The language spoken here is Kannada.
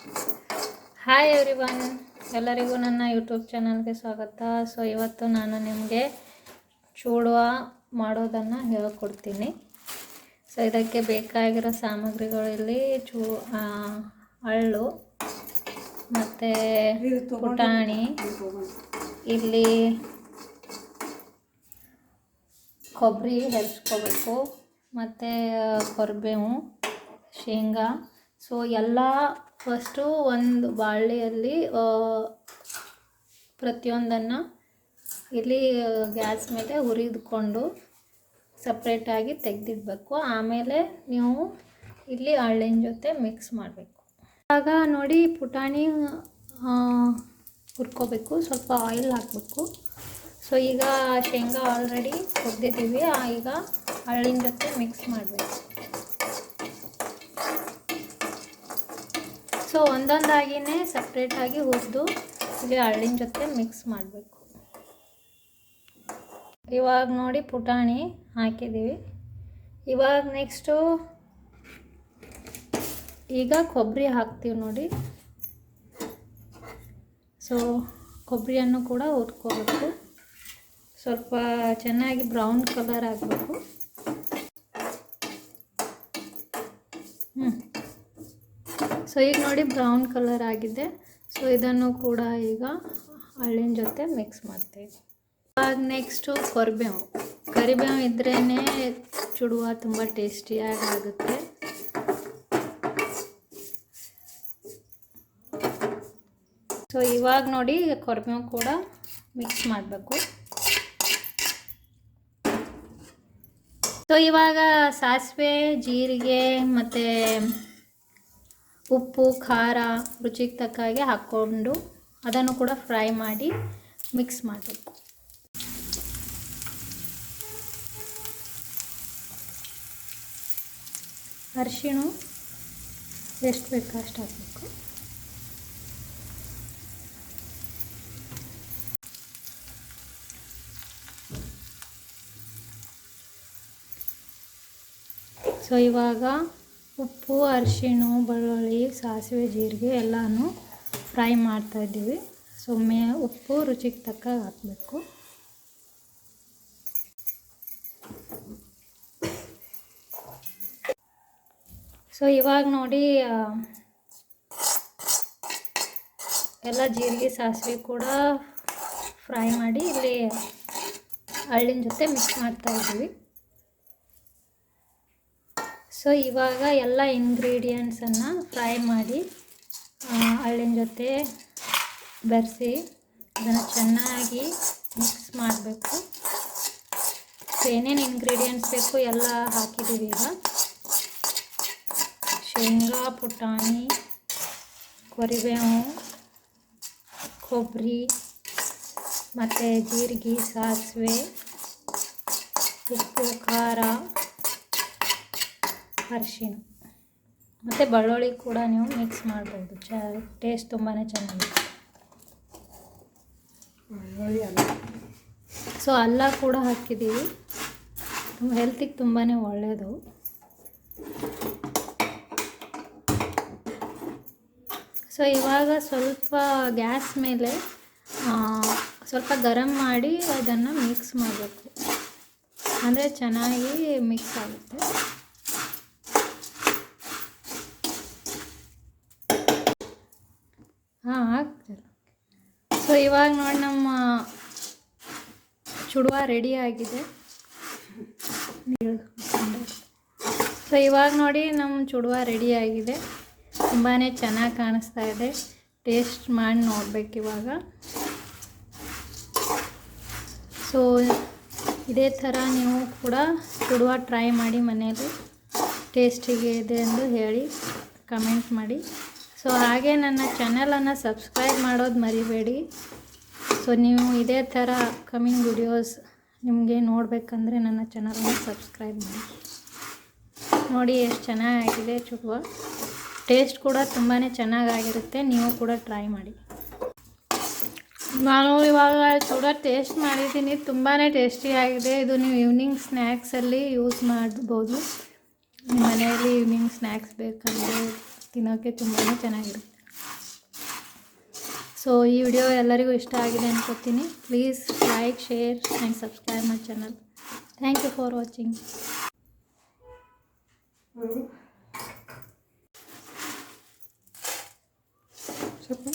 ಹಾಯ್ ಎವ್ರಿವನ್, ಎಲ್ಲರಿಗೂ ನನ್ನ ಯೂಟ್ಯೂಬ್ ಚಾನಲ್ಗೆ ಸ್ವಾಗತ. ಸೊ ಇವತ್ತು ನಾನು ನಿಮಗೆ ಚೂಡುವ ಮಾಡೋದನ್ನು ಹೇಳ್ಕೊಡ್ತೀನಿ. ಸೊ ಇದಕ್ಕೆ ಬೇಕಾಗಿರೋ ಸಾಮಗ್ರಿಗಳಲ್ಲಿ ಅಳ್ಳು ಮತ್ತು ಪುಟಾಣಿ, ಇಲ್ಲಿ ಕೊಬ್ಬರಿ ಹೆರ್ಚ್ಕೋಬೇಕು, ಮತ್ತು ಕರಿಬೇವು, ಶೇಂಗಾ. ಸೊ ಎಲ್ಲ ಫಸ್ಟು ಒಂದು ಬಾಣಲೆಯಲ್ಲಿ ಪ್ರತಿಯೊಂದನ್ನು ಇಲ್ಲಿ ಗ್ಯಾಸ್ ಮೇಲೆ ಹುರಿದುಕೊಂಡು ಸಪ್ರೇಟಾಗಿ ತೆಗೆದಿಡಬೇಕು. ಆಮೇಲೆ ನೀವು ಇಲ್ಲಿ ಅಳ್ಳಿನ ಜೊತೆ ಮಿಕ್ಸ್ ಮಾಡಬೇಕು. ಆಗ ನೋಡಿ ಪುಟಾಣಿ ಹುರ್ಕೋಬೇಕು, ಸ್ವಲ್ಪ ಆಯಿಲ್ ಹಾಕಬೇಕು. ಸೊ ಈಗ ಶೇಂಗಾ ಆಲ್ರೆಡಿ ಹುರಿದಿದ್ದೀವಿ, ಈಗ ಅಳ್ಳಿನ ಜೊತೆ ಮಿಕ್ಸ್ ಮಾಡಬೇಕು. ಸೊ ಒಂದೊಂದಾಗಿಯೇ ಸಪ್ರೇಟಾಗಿ ಹುರಿದು ಇಲ್ಲಿ ಅಳ್ಳಿನ ಜೊತೆ ಮಿಕ್ಸ್ ಮಾಡಬೇಕು. ಇವಾಗ ನೋಡಿ ಪುಟಾಣಿ ಹಾಕಿದ್ದೀವಿ. ಇವಾಗ ನೆಕ್ಸ್ಟು ಈಗ ಕೊಬ್ಬರಿ ಹಾಕ್ತೀವಿ ನೋಡಿ. ಸೊ ಕೊಬ್ಬರಿಯನ್ನು ಕೂಡ ಹುರ್ಕೋಬೇಕು, ಸ್ವಲ್ಪ ಚೆನ್ನಾಗಿ ಬ್ರೌನ್ ಕಲರ್ ಆಗಬೇಕು. ಸೊ ಈಗ ನೋಡಿ ಬ್ರೌನ್ ಕಲರ್ ಆಗಿದೆ. ಸೊ ಇದನ್ನು ಕೂಡ ಈಗ ಅಳ್ಳಿನ ಜೊತೆ ಮಿಕ್ಸ್ ಮಾಡ್ತೇವೆ. ಇವಾಗ ನೆಕ್ಸ್ಟು ಕರಿಬೇವು ಇದ್ರೇ ಚುಡುವ ತುಂಬ ಟೇಸ್ಟಿಯಾಗಿ ಆಗುತ್ತೆ. ಸೊ ಇವಾಗ ನೋಡಿ ಕರಿಬೇವು ಕೂಡ ಮಿಕ್ಸ್ ಮಾಡಬೇಕು. ಸೊ ಇವಾಗ ಸಾಸಿವೆ, ಜೀರಿಗೆ ಮತ್ತು ಉಪ್ಪು, ಖಾರ ರುಚಿಗೆ ತಕ್ಕ ಹಾಗೆ ಹಾಕ್ಕೊಂಡು ಅದನ್ನು ಕೂಡ ಫ್ರೈ ಮಾಡಿ ಮಿಕ್ಸ್ ಮಾಡಬೇಕು. ಅರಿಶಿಣ ಎಷ್ಟು ಬೇಕೋ ಅಷ್ಟು ಹಾಕಬೇಕು. ಸೊ ಇವಾಗ ಉಪ್ಪು, ಅರಿಶಿಣ, ಬೆಳ್ಳುಳ್ಳಿ, ಸಾಸಿವೆ, ಜೀರಿಗೆ ಎಲ್ಲನೂ ಫ್ರೈ ಮಾಡ್ತಾಯಿದ್ದೀವಿ. ಸೊ ಉಪ್ಪು ರುಚಿಗೆ ತಕ್ಕ ಹಾಕಬೇಕು. ಸೊ ಇವಾಗ ನೋಡಿ ಎಲ್ಲ ಜೀರಿಗೆ, ಸಾಸಿವೆ ಕೂಡ ಫ್ರೈ ಮಾಡಿ ಇಲ್ಲಿ ಅಳ್ಳಿನ ಜೊತೆ ಮಿಕ್ಸ್ ಮಾಡ್ತಾಯಿದ್ದೀವಿ. ಸೊ ಇವಾಗ ಎಲ್ಲ ಇಂಗ್ರೀಡಿಯೆಂಟ್ಸನ್ನು ಫ್ರೈ ಮಾಡಿ ಅಳ್ಳಿನ ಜೊತೆ ಬೆರೆಸಿ ಅದನ್ನು ಚೆನ್ನಾಗಿ ಮಿಕ್ಸ್ ಮಾಡಬೇಕು. ಸೊ ಏನೇನು ಇಂಗ್ರೀಡಿಯೆಂಟ್ಸ್ ಬೇಕು ಎಲ್ಲ ಹಾಕಿದ್ದೀವಿ. ಈಗ ಶೇಂಗಾ, ಪುಟಾಣಿ, ಕರಿಬೇವು, ಕೊಬ್ಬರಿ ಮತ್ತು ಜೀರಿಗೆ, ಸಾಸಿವೆ, ಉಪ್ಪು, ಖಾರ, ಅರಿಶಿಣ ಮತ್ತು ಬೆಳ್ಳುಳ್ಳಿ ಕೂಡ ನೀವು ಮಿಕ್ಸ್ ಮಾಡ್ಬೋದು. ಟೇಸ್ಟ್ ತುಂಬಾ ಚೆನ್ನಾಗಿರುತ್ತೆ. ಸೊ ಅಲ್ಲ ಕೂಡ ಹಾಕಿದ್ದೀವಿ, ಹೆಲ್ತಿಗೆ ತುಂಬಾ ಒಳ್ಳೆಯದು. ಸೊ ಇವಾಗ ಸ್ವಲ್ಪ ಗ್ಯಾಸ್ ಮೇಲೆ ಸ್ವಲ್ಪ ಗರಂ ಮಾಡಿ ಅದನ್ನು ಮಿಕ್ಸ್ ಮಾಡಬೇಕು, ಅಂದರೆ ಚೆನ್ನಾಗಿ ಮಿಕ್ಸ್ ಆಗುತ್ತೆ. ಆಗ್ತದೆ. ಸೊ ಇವಾಗ ನೋಡಿ ನಮ್ಮ ಚುಡುವ ರೆಡಿ ಆಗಿದೆ. ಸೊ ಇವಾಗ ನೋಡಿ ನಮ್ಮ ಚುಡುವ ರೆಡಿ ಆಗಿದೆ, ತುಂಬಾ ಚೆನ್ನಾಗಿ ಕಾಣಿಸ್ತಾ ಇದೆ. ಟೇಸ್ಟ್ ಮಾಡಿ ನೋಡ್ಬೇಕು ಇವಾಗ. ಸೊ ಇದೇ ಥರ ನೀವು ಕೂಡ ಚುಡುವ ಟ್ರೈ ಮಾಡಿ ಮನೆಯಲ್ಲಿ. ಟೇಸ್ಟಿಗೆ ಇದೆ ಎಂದು ಹೇಳಿ ಕಮೆಂಟ್ ಮಾಡಿ. ಸೊ ಹಾಗೆ ನನ್ನ ಚಾನಲನ್ನು ಸಬ್ಸ್ಕ್ರೈಬ್ ಮಾಡೋದು ಮರಿಬೇಡಿ. ಸೊ ನೀವು ಇದೇ ಥರ ಅಪ್ಕಮಿಂಗ್ ವಿಡಿಯೋಸ್ ನಿಮಗೆ ನೋಡಬೇಕಂದ್ರೆ ನನ್ನ ಚಾನಲನ್ನು ಸಬ್ಸ್ಕ್ರೈಬ್ ಮಾಡಿ. ನೋಡಿ ಎಷ್ಟು ಚೆನ್ನಾಗಿದೆ ಚುಡುವ. ಟೇಸ್ಟ್ ಕೂಡ ತುಂಬಾ ಚೆನ್ನಾಗಿರುತ್ತೆ, ನೀವು ಕೂಡ ಟ್ರೈ ಮಾಡಿ. ನಾನು ಇವಾಗ ಚೂಡ ಟೇಸ್ಟ್ ಮಾಡಿದ್ದೀನಿ, ತುಂಬಾ ಟೇಸ್ಟಿಯಾಗಿದೆ. ಇದು ನೀವು ಈವ್ನಿಂಗ್ ಸ್ನ್ಯಾಕ್ಸಲ್ಲಿ ಯೂಸ್ ಮಾಡ್ಬೋದು. ನಿಮ್ಮ ಮನೆಯಲ್ಲಿ ಈವ್ನಿಂಗ್ ಸ್ನ್ಯಾಕ್ಸ್ ಬೇಕಂದರೆ ತಿನ್ನೋಕ್ಕೆ ತುಂಬಾ ಚೆನ್ನಾಗಿರುತ್ತೆ. ಸೊ ಈ ವಿಡಿಯೋ ಎಲ್ಲರಿಗೂ ಇಷ್ಟ ಆಗಿದೆ ಅನ್ಕೋತೀನಿ. Please like, share and subscribe my channel. Thank you for watching. ಸ್ವಲ್ಪ